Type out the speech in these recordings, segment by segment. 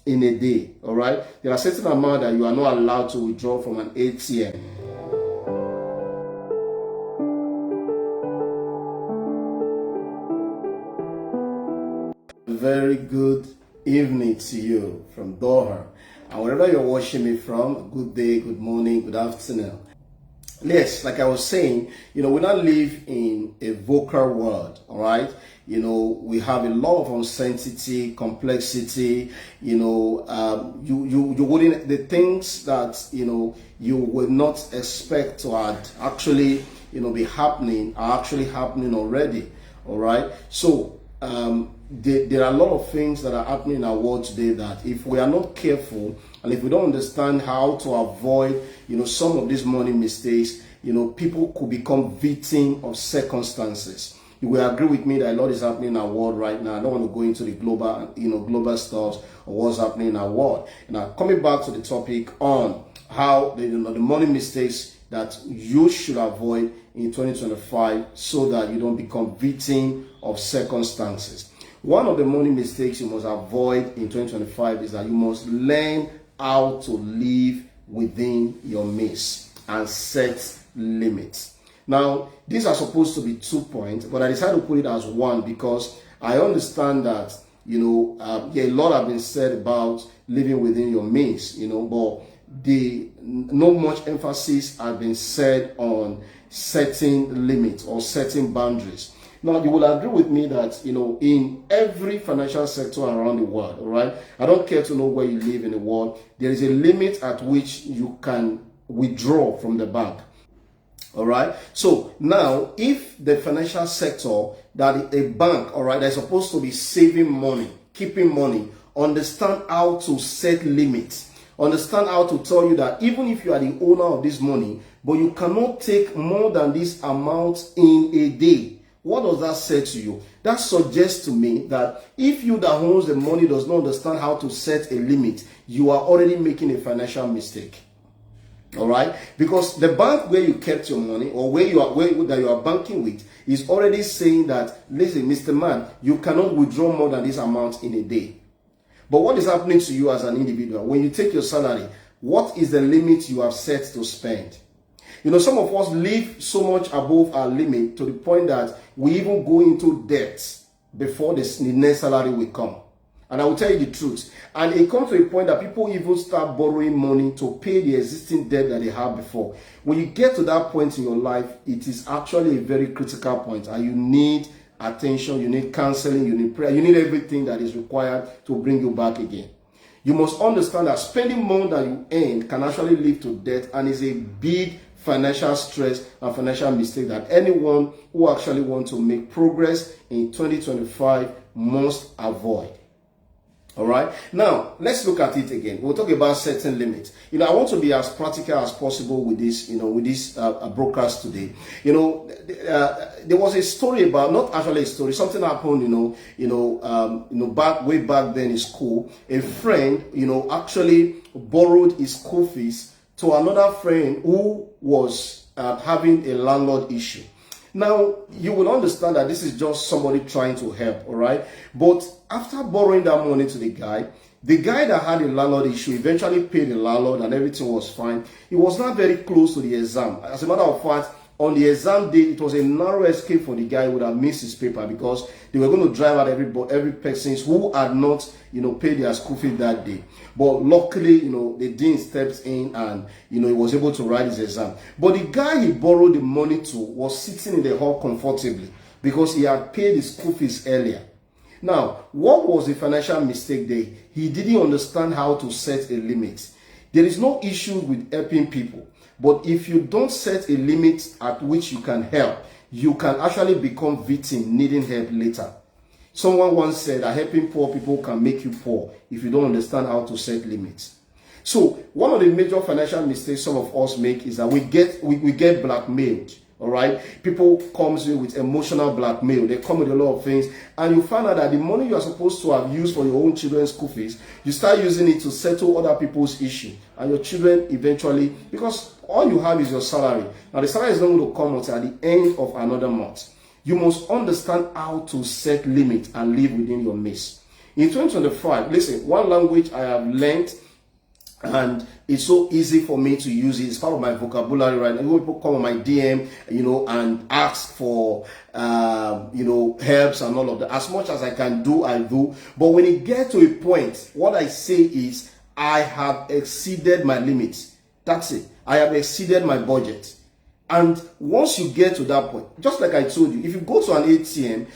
in a day. All right, there are certain amount that you are not allowed to withdraw from an ATM. Very good evening to you from Doha, and wherever you're watching me from, good day, good morning, good afternoon. Yes, like I was saying, we don't live in a vocal world, all right? We have a lot of uncertainty, complexity, you wouldn't, the things that, you would not expect to actually, be happening are actually happening already, all right? So, there are a lot of things that are happening in our world today that if we are not careful and if we don't understand how to avoid, some of these money mistakes, people could become victim of circumstances. You will agree with me that a lot is happening in our world right now. I don't want to go into the global stuff or what's happening in our world. Now, coming back to the topic on how the money mistakes that you should avoid in 2025 so that you don't become victim of circumstances. One of the money mistakes you must avoid in 2025 is that you must learn how to live within your means and set limits. Now, these are supposed to be 2 points, but I decided to put it as one because I understand that, a lot have been said about living within your means, but not much emphasis has been said on setting limits or setting boundaries. Now, you will agree with me that, in every financial sector around the world, all right, I don't care to know where you live in the world, there is a limit at which you can withdraw from the bank. All right. So now, if the financial sector that a bank, all right, they're supposed to be saving money, keeping money, understand how to set limits, understand how to tell you that even if you are the owner of this money, but you cannot take more than this amount in a day. What does that say to you? That suggests to me that if you that owns the money does not understand how to set a limit, you are already making a financial mistake. All right, because the bank where you kept your money or where you are banking with is already saying that, listen, Mr. Man, you cannot withdraw more than this amount in a day. But what is happening to you as an individual when you take your salary? What is the limit you have set to spend? Some of us live so much above our limit to the point that we even go into debt before the next salary will come. And I will tell you the truth. And it comes to a point that people even start borrowing money to pay the existing debt that they have before. When you get to that point in your life, it is actually a very critical point, and you need attention, you need counseling, you need prayer, you need everything that is required to bring you back again. You must understand that spending more than you earn can actually lead to debt and is a big financial stress and financial mistake that anyone who actually wants to make progress in 2025 must avoid. All right. Now, let's look at it again. We'll talk about setting limits. I want to be as practical as possible with this, with this broadcast today. There was a story about, not actually a story, something happened, way back then in school. A friend, actually borrowed his school fees to another friend who was having a landlord issue. Now, you will understand that this is just somebody trying to help, all right? But after borrowing that money to the guy that had a landlord issue eventually paid the landlord and everything was fine. He was not very close to the exam. As a matter of fact, on the exam day, it was a narrow escape for the guy who would have missed his paper because they were going to drive out every person who had not, paid their school fee that day. But luckily, the dean stepped in and, he was able to write his exam. But the guy he borrowed the money to was sitting in the hall comfortably because he had paid his school fees earlier. Now, what was the financial mistake there? He didn't understand how to set a limit. There is no issue with helping people. But if you don't set a limit at which you can help, you can actually become victim needing help later. Someone once said that helping poor people can make you poor if you don't understand how to set limits. So one of the major financial mistakes some of us make is that we get blackmailed. All right, people comes in with emotional blackmail. They come with a lot of things, and you find out that the money you are supposed to have used for your own children's school fees, you start using it to settle other people's issue, and your children eventually, because all you have is your salary. Now the salary is not going to come until at the end of another month. You must understand how to set limits and live within your means. In 2025, listen, one language I have learned and it's so easy for me to use it. It's part of my vocabulary right now. People come on my DM, and ask for, helps and all of that. As much as I can do, I do. But when it gets to a point, what I say is, I have exceeded my limits. That's it. I have exceeded my budget. And once you get to that point, just like I told you, if you go to an ATM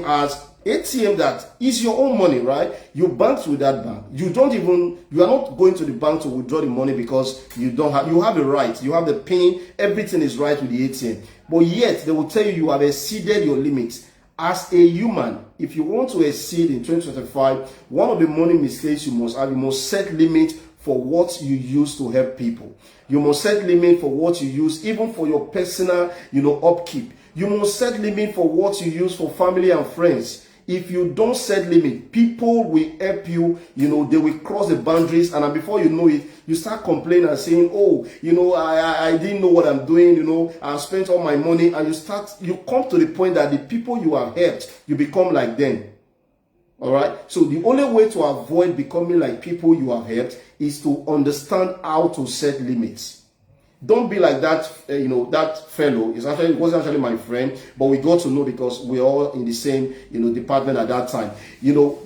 has ATM that is your own money, right? You bank with that bank. You are not going to the bank to withdraw the money because you have a right, you have the PIN, everything is right with the ATM. But yet, they will tell you have exceeded your limits. As a human, if you want to exceed in 2025, one of the money mistakes you must have, you must set limits for what you use to help people. You must set limit for what you use, even for your personal, upkeep. You must set limit for what you use for family and friends. If you don't set limit, people will help you, they will cross the boundaries, and before you know it, you start complaining and saying, I didn't know what I'm doing, I spent all my money, and you come to the point that the people you have helped, you become like them. All right. So the only way to avoid becoming like people you have helped is to understand how to set limits. Don't be like that, that fellow. It wasn't actually my friend, but we got to know because we're all in the same, department at that time.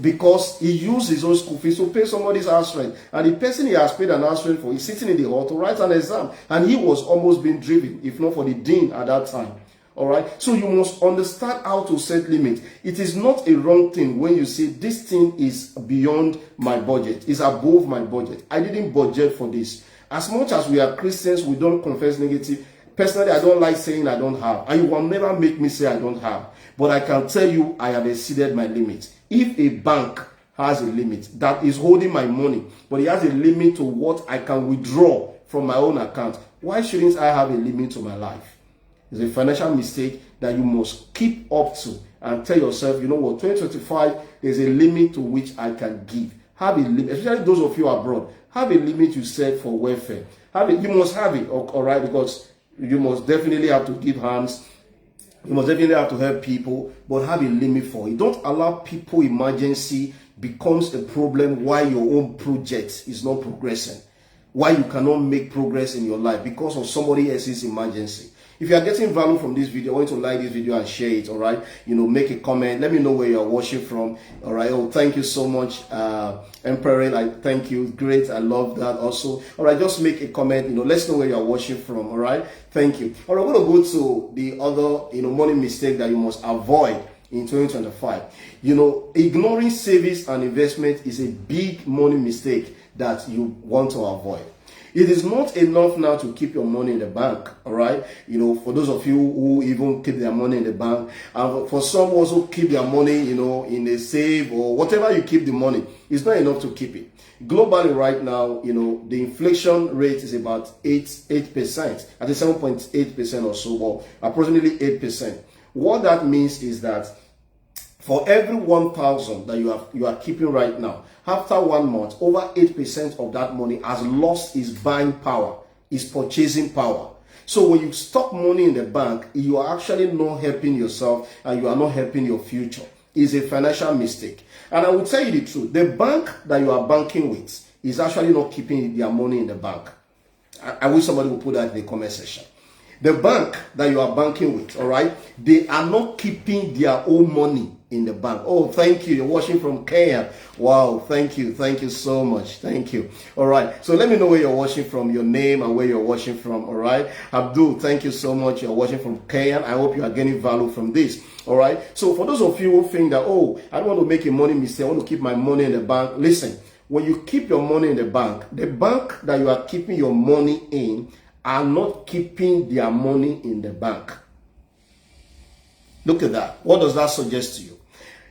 Because he used his own school fees to pay somebody's house rent. And the person he has paid an house rent for is sitting in the hall to write an exam. And he was almost being driven, if not for the dean at that time. All right. So you must understand how to set limits. It is not a wrong thing when you say this thing is beyond my budget, it's above my budget. I didn't budget for this. As much as we are Christians, we don't confess negative. Personally, I don't like saying I don't have. And you will never make me say I don't have. But I can tell you I have exceeded my limit. If a bank has a limit that is holding my money, but it has a limit to what I can withdraw from my own account, why shouldn't I have a limit to my life? It's a financial mistake that you must keep up to and tell yourself, 2025 is a limit to which I can give. Have a limit, especially those of you abroad. Have a limit you set for welfare. You must have it, all right, because you must definitely have to give hands. You must definitely have to help people, but have a limit for it. Don't allow people emergency becomes a problem while your own project is not progressing. Why you cannot make progress in your life because of somebody else's emergency. If you are getting value from this video, I want you to like this video and share it, all right? Make a comment. Let me know where you're watching from, all right? Oh, thank you so much, Emperor. I thank you. Great. I love that also. All right, just make a comment. Let's know where you're watching from, all right? Thank you. All right, we're going to go to the other, money mistake that you must avoid in 2025. Ignoring savings and investment is a big money mistake that you want to avoid. It is not enough now to keep your money in the bank, all right? For those of you who even keep their money in the bank, and for some also keep their money, in a safe or whatever you keep the money, it's not enough to keep it. Globally right now, the inflation rate is about 8%, at 7.8% or so, or approximately 8%. What that means is that for every 1,000 that you are keeping right now, after 1 month, over 8% of that money has lost its buying power, its purchasing power. So when you stock money in the bank, you are actually not helping yourself and you are not helping your future. It's a financial mistake. And I will tell you the truth. The bank that you are banking with is actually not keeping their money in the bank. I wish somebody would put that in the comment section. The bank that you are banking with, all right, they are not keeping their own money in the bank. Oh, thank you. You're watching from Kenya. Wow, thank you. Thank you so much. Thank you. All right. So let me know where you're watching from, your name and where you're watching from. All right. Abdul, thank you so much. You're watching from Kenya. I hope you are getting value from this. All right. So for those of you who think that, oh, I don't want to make a money mistake, I want to keep my money in the bank. Listen, when you keep your money in the bank that you are keeping your money in are not keeping their money in the bank. Look at that. What does that suggest to you?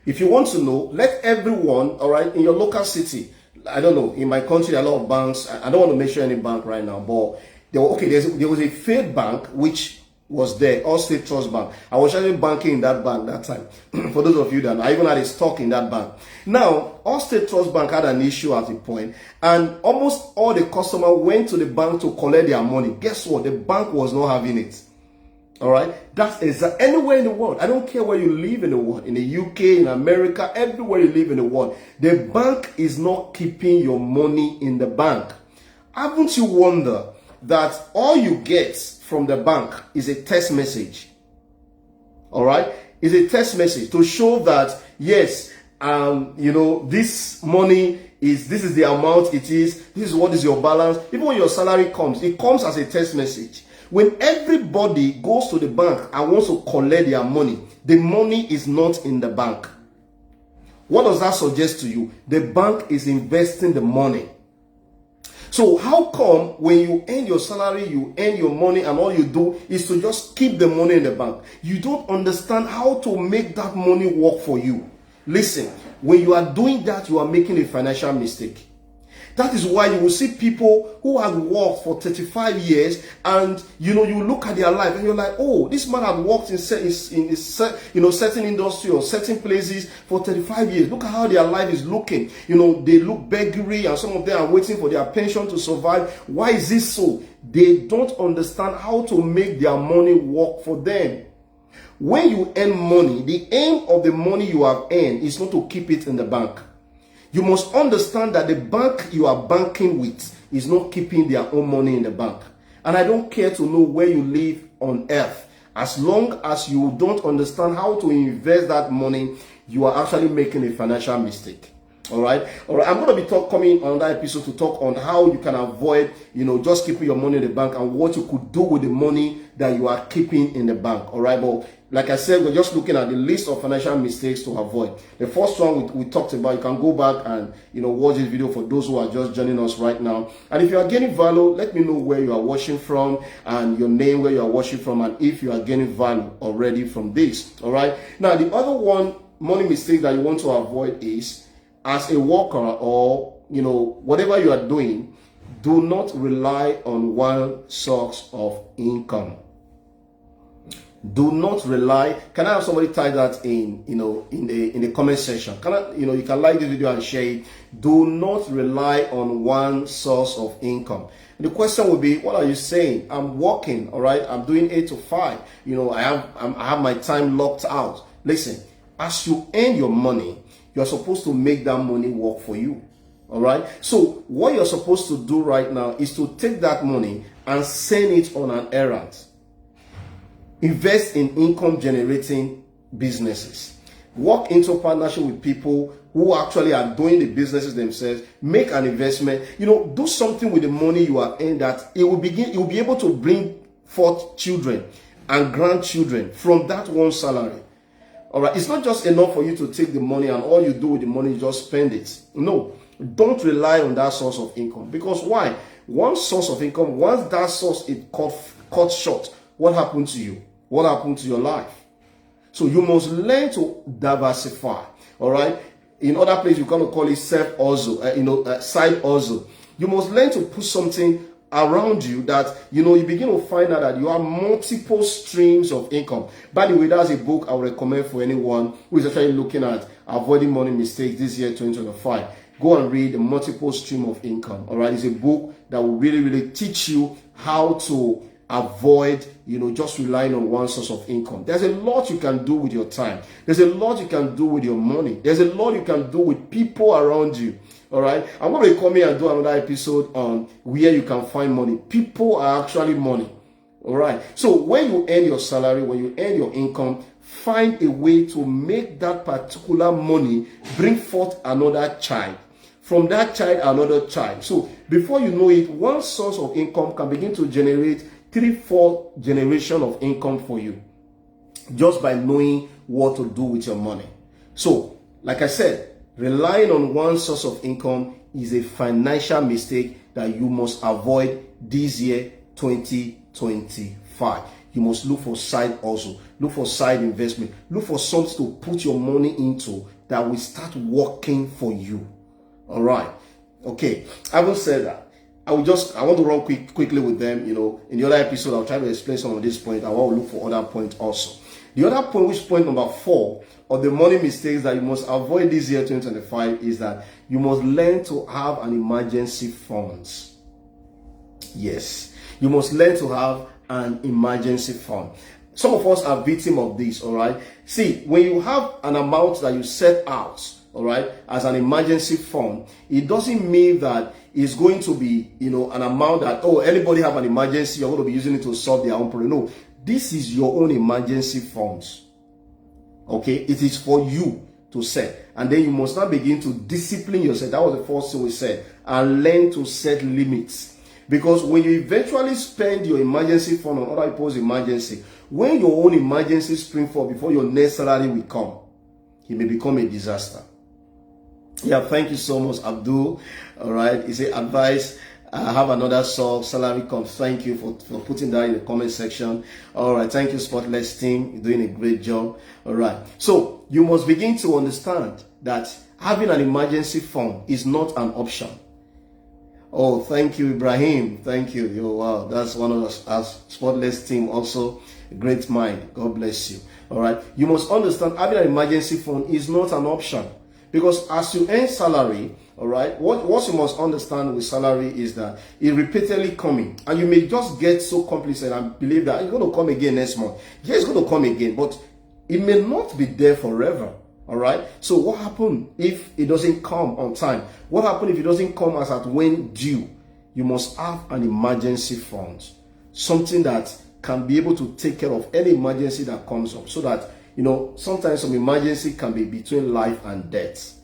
If you want to know, let everyone, all right, in your local city, I don't know, in my country, a lot of banks, I don't want to mention any bank right now, but there was a failed bank which was there, All State Trust Bank. I was actually banking in that bank that time. For those of you that know, I even had a stock in that bank. Now, All State Trust Bank had an issue at a point, and almost all the customers went to the bank to collect their money. Guess what? The bank was not having it. All right, that's exactly anywhere in the world. I don't care where you live in the world, in the UK, in America, everywhere you live in the world. The bank is not keeping your money in the bank. Haven't you wondered that all you get from the bank is a text message? All right, is a text message to show that yes, this money this is the amount it is. This is what is your balance. Even when your salary comes, it comes as a text message. When everybody goes to the bank and wants to collect their money, the money is not in the bank. What does that suggest to you? The bank is investing the money. So how come when you earn your salary, you earn your money, and all you do is to just keep the money in the bank? You don't understand how to make that money work for you. Listen, when you are doing that, you are making a financial mistake. That is why you will see people who have worked for 35 years and you look at their life and you're like, oh, this man had worked in certain industry or certain places for 35 years. Look at how their life is looking. They look beggary and some of them are waiting for their pension to survive. Why is this so? They don't understand how to make their money work for them. When you earn money, the aim of the money you have earned is not to keep it in the bank. You must understand that the bank you are banking with is not keeping their own money in the bank. And I don't care to know where you live on earth. As long as you don't understand how to invest that money, you are actually making a financial mistake. All right. I'm going to be coming on that episode to talk on how you can avoid, just keeping your money in the bank and what you could do with the money that you are keeping in the bank. All right. But like I said, we're just looking at the list of financial mistakes to avoid. The first one we talked about, you can go back and, watch this video for those who are just joining us right now. And if you are getting value, let me know where you are watching from and your name, where you are watching from, and if you are getting value already from this. All right. Now, the other money mistake that you want to avoid is, as a worker or, whatever you are doing, do not rely on one source of income. Do not rely. Can I have somebody type that in the comment section? You can like this video and share it. Do not rely on one source of income. The question will be, what are you saying? I'm working, all right? I'm doing 8 to 5. I have my time locked out. Listen, as you earn your money, you're supposed to make that money work for you. All right. So what you're supposed to do right now is to take that money and send it on an errand. Invest in income generating businesses. Work into partnership with people who actually are doing the businesses themselves. Make an investment. Do something with the money you are earning that it will be able to bring forth children and grandchildren from that one salary. All right, it's not just enough for you to take the money and all you do with the money is just spend it. No, don't rely on that source of income. Because why? One source of income, once that source is cut short, what happened to you? What happened to your life? So you must learn to diversify. All right. In other places, you kind of call it side hustle. You must learn to put something around you that you begin to find out that you have multiple streams of income. By the way, that's a book I would recommend for anyone who is actually looking at avoiding money mistakes this year 2025. Go and read The Multiple Stream of Income. All right, it's a book that will really teach you how to avoid just relying on one source of income. There's a lot you can do with your time. There's a lot you can do with your money. There's a lot you can do with people around you. All right, I'm going to come here and do another episode on where you can find money. People are actually money. All right, so when you earn your salary, when you earn your income, find a way to make that particular money bring forth another child. From that child, another child. So before you know it, one source of income can begin to generate 3-4 generations of income for you, just by knowing what to do with your money. So, like I said, relying on one source of income is a financial mistake that you must avoid this year, 2025. You must look for side hustle, look for side investment, look for something to put your money into that will start working for you. All right. Okay. Having said that, I want to run quickly with them. In the other episode, I'll try to explain some of these points. I want to look for other points also. The other point, which point number 4 of the money mistakes that you must avoid this year 2025, is that you must learn to have an emergency funds. Yes, you must learn to have an emergency fund. Some of us are victim of this, all right? See, when you have an amount that you set out, all right, as an emergency fund, it doesn't mean that it's going to be, an amount that, oh, anybody have an emergency, you're going to be using it to solve their own problem. No, this is your own emergency funds. Okay, it is for you to set. And then you must now begin to discipline yourself. That was the first thing we said. And learn to set limits. Because when you eventually spend your emergency fund on other people's emergency, when your own emergency spring forth before your next salary will come, it may become a disaster. Yeah, thank you so much, Abdul. All right, he said, advice, have another salary comes. Thank you for putting that in the comment section. All right, thank you, Spotless team. You're doing a great job. All right, so you must begin to understand that having an emergency fund is not an option. Oh, thank you, Ibrahim. Thank you. Wow, that's one of us, as Spotless team, also a great mind. God bless you. All right, you must understand having an emergency fund is not an option. Because as you earn salary, all right, what you must understand with salary is that it's repeatedly coming. And you may just get so complacent and believe that it's going to come again next month. Yeah, it's going to come again, but it may not be there forever. All right. So what happens if it doesn't come on time? What happens if it doesn't come as at when due? You must have an emergency fund. Something that can be able to take care of any emergency that comes up, so that sometimes some emergency can be between life and death.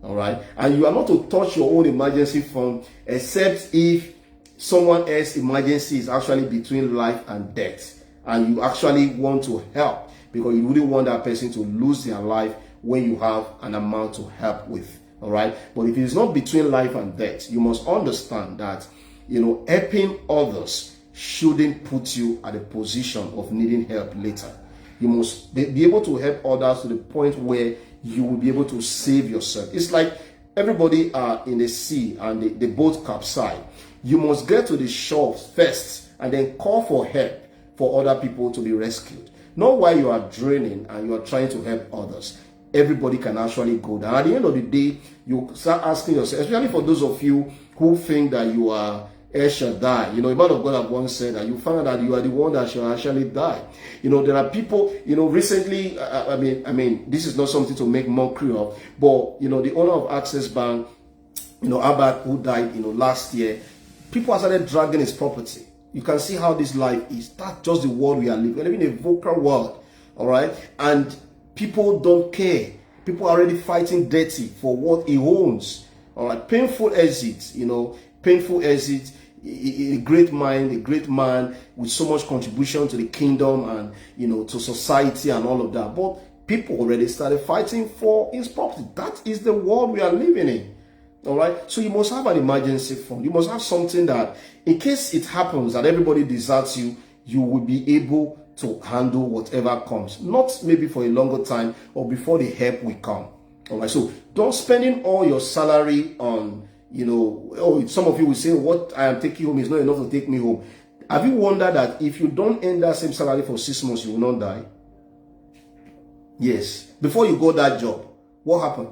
All right. And you are not to touch your own emergency fund except if someone else's emergency is actually between life and death. And you actually want to help, because you wouldn't want that person to lose their life when you have an amount to help with. All right. But if it's not between life and death, you must understand that, helping others shouldn't put you at a position of needing help later. You must be able to help others to the point where you will be able to save yourself. It's like everybody are in the sea and the boat capsize. You must get to the shore first and then call for help for other people to be rescued. Not while you are draining and you are trying to help others. Everybody can actually go down. At the end of the day, you start asking yourself, especially for those of you who think that you are El Shaddai. A man of God have once said that you find out that you are the one that shall actually die. There are people, recently, I mean, this is not something to make mockery of, but, the owner of Access Bank, Abad, who died, last year, people have started dragging his property. You can see how this life is. That's just the world we are living. We're living in a vocal world, all right? And people don't care. People are already fighting dirty for what he owns, all right? Painful exits, painful exits. A great mind, a great man with so much contribution to the kingdom and to society and all of that. But people already started fighting for his property. That is the world we are living in. All right. So you must have an emergency fund. You must have something that, in case it happens that everybody deserts you, you will be able to handle whatever comes. Not maybe for a longer time or before the help will come. All right. So don't spending all your salary on, some of you will say, what I am taking home is not enough to take me home. Have you wondered that if you don't earn that same salary for 6 months, you will not die? Yes. Before you got that job, what happened?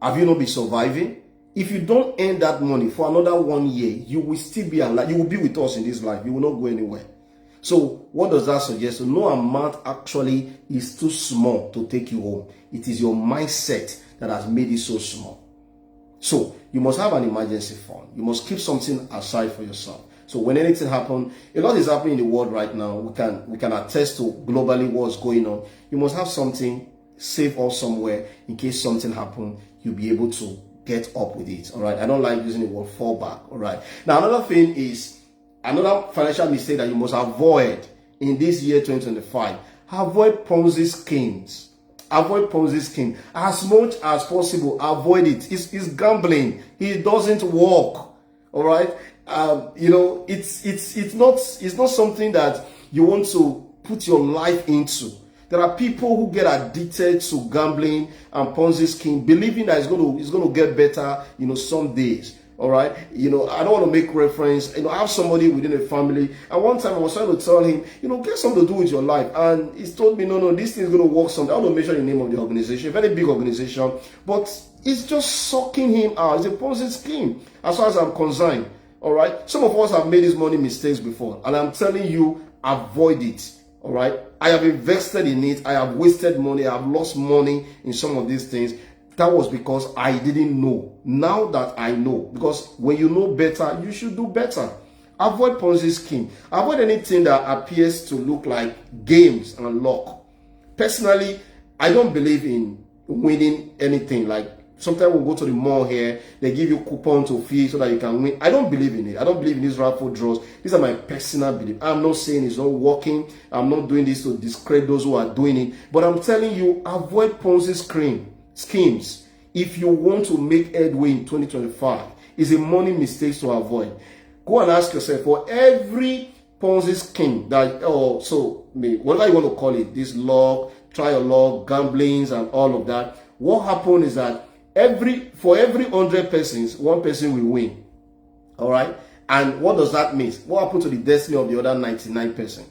Have you not been surviving? If you don't earn that money for another 1 year, you will still be alive. You will be with us in this life. You will not go anywhere. So what does that suggest? So no amount actually is too small to take you home. It is your mindset that has made it so small. So you must have an emergency fund. You must keep something aside for yourself. So when anything happens, a lot is happening in the world right now. We can attest to globally what's going on. You must have something saved up somewhere in case something happens. You'll be able to get up with it. All right. I don't like using the word fallback. All right. Now another thing is another financial mistake that you must avoid in this year 2025. Avoid Ponzi schemes. Avoid Ponzi scheme. As much as possible, avoid it. It's gambling. It doesn't work. All right. It's not something that you want to put your life into. There are people who get addicted to gambling and Ponzi scheme, believing that it's going to get better, some days. All right. I don't want to make reference. I have somebody within a family. And one time I was trying to tell him, get something to do with your life. And he told me, no, this thing is going to work someday. I don't mention the name of the organization, very big organization, but it's just sucking him out. It's a Ponzi scheme, as far as I'm concerned. All right. Some of us have made these money mistakes before. And I'm telling you, avoid it. All right. I have invested in it, I have wasted money, I have lost money in some of these things. That was because I didn't know. Now that I know, because when you know better, you should do better. Avoid Ponzi scheme. Avoid anything that appears to look like games and luck. Personally, I don't believe in winning anything. Like sometimes we'll go to the mall here, they give you coupon to fill so that you can win. I don't believe in it. I don't believe in these raffle draws. These are my personal belief. I'm not saying it's not working. I'm not doing this to discredit those who are doing it. But I'm telling you, avoid Ponzi schemes. If you want to make headway in 2025, it's a money mistake to avoid. Go and ask yourself, for every Ponzi scheme that, whatever you want to call it, this luck, try your luck, gamblings and all of that, what happened is that for every 100 persons, one person will win. All right? And what does that mean? What happened to the destiny of the other 99%?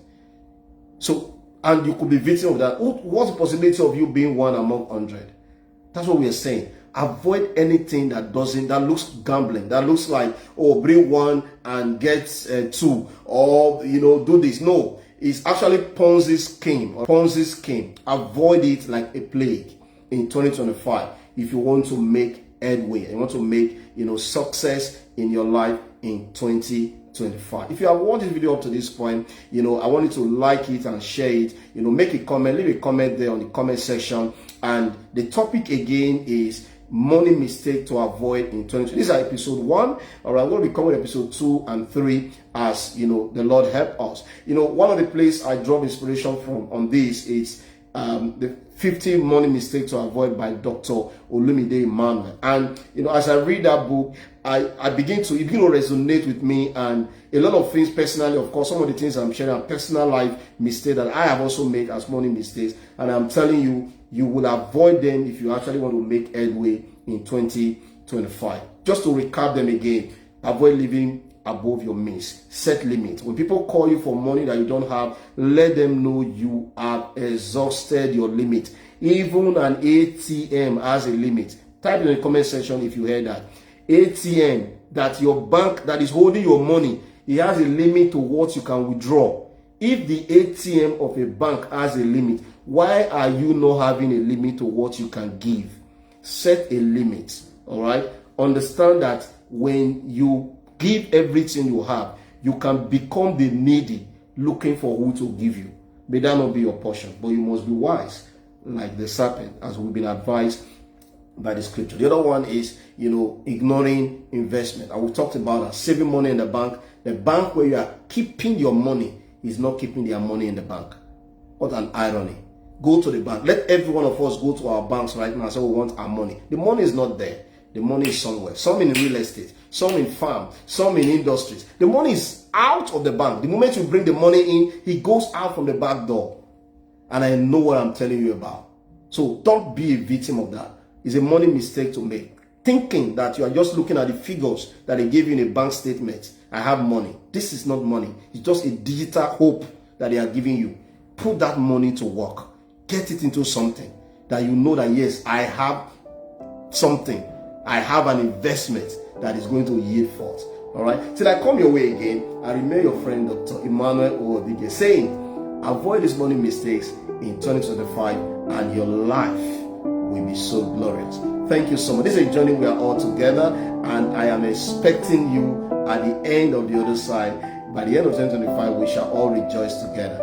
So, and you could be victim of that. What's the possibility of you being one among 100? That's what we are saying. Avoid anything that looks gambling, that looks like, bring one and get two, or do this. No, it's actually Ponzi scheme. Avoid it like a plague in 2025 if you want to make headway and you want to make success in your life in 2025. If you have watched this video up to this point, I want you to like it and share it. Make a comment, leave a comment there on the comment section. And the topic again is money mistake to avoid in 2020. This is episode 1. All right, we're going to be covering episode 2 and 3 as the Lord help us. One of the places I draw inspiration from on this is the 50 money mistakes to avoid by Dr. Emmanuel. And as I read that book, it begin to resonate with me, and a lot of things personally, of course, some of the things I'm sharing are personal life mistakes that I have also made as money mistakes, and I'm telling you, you will avoid them if you actually want to make headway in 2025. Just to recap them again, avoid living above your means. Set limits. When people call you for money that you don't have, let them know you have exhausted your limit. Even an ATM has a limit. Type in the comment section if you heard that. ATM, that your bank that is holding your money, it has a limit to what you can withdraw. If the ATM of a bank has a limit, why are you not having a limit to what you can give? Set a limit. All right. Understand that when you give everything you have, you can become the needy looking for who to give you. May that not be your portion, but you must be wise like the serpent, as we've been advised by the scripture. The other one is, ignoring investment. And we talked about that. Saving money in the bank. The bank where you are keeping your money is not keeping their money in the bank. What an irony. Go to the bank. Let every one of us go to our banks right now and say we want our money. The money is not there. The money is somewhere. Some in real estate, some in farm, some in industries. The money is out of the bank. The moment you bring the money in, it goes out from the back door. And I know what I'm telling you about. So don't be a victim of that. It's a money mistake to make. Thinking that you are just looking at the figures that they give you in a bank statement. I have money. This is not money. It's just a digital hope that they are giving you. Put that money to work. Get it into something that you know that, yes, I have something. I have an investment that is going to yield forth. All right. Till I come your way again, I remain your friend, Dr. Emmanuel, saying, avoid these money mistakes in 2025 and your life will be so glorious. Thank you so much. This is a journey we are all together, and I am expecting you at the end of the other side. By the end of 2025, we shall all rejoice together.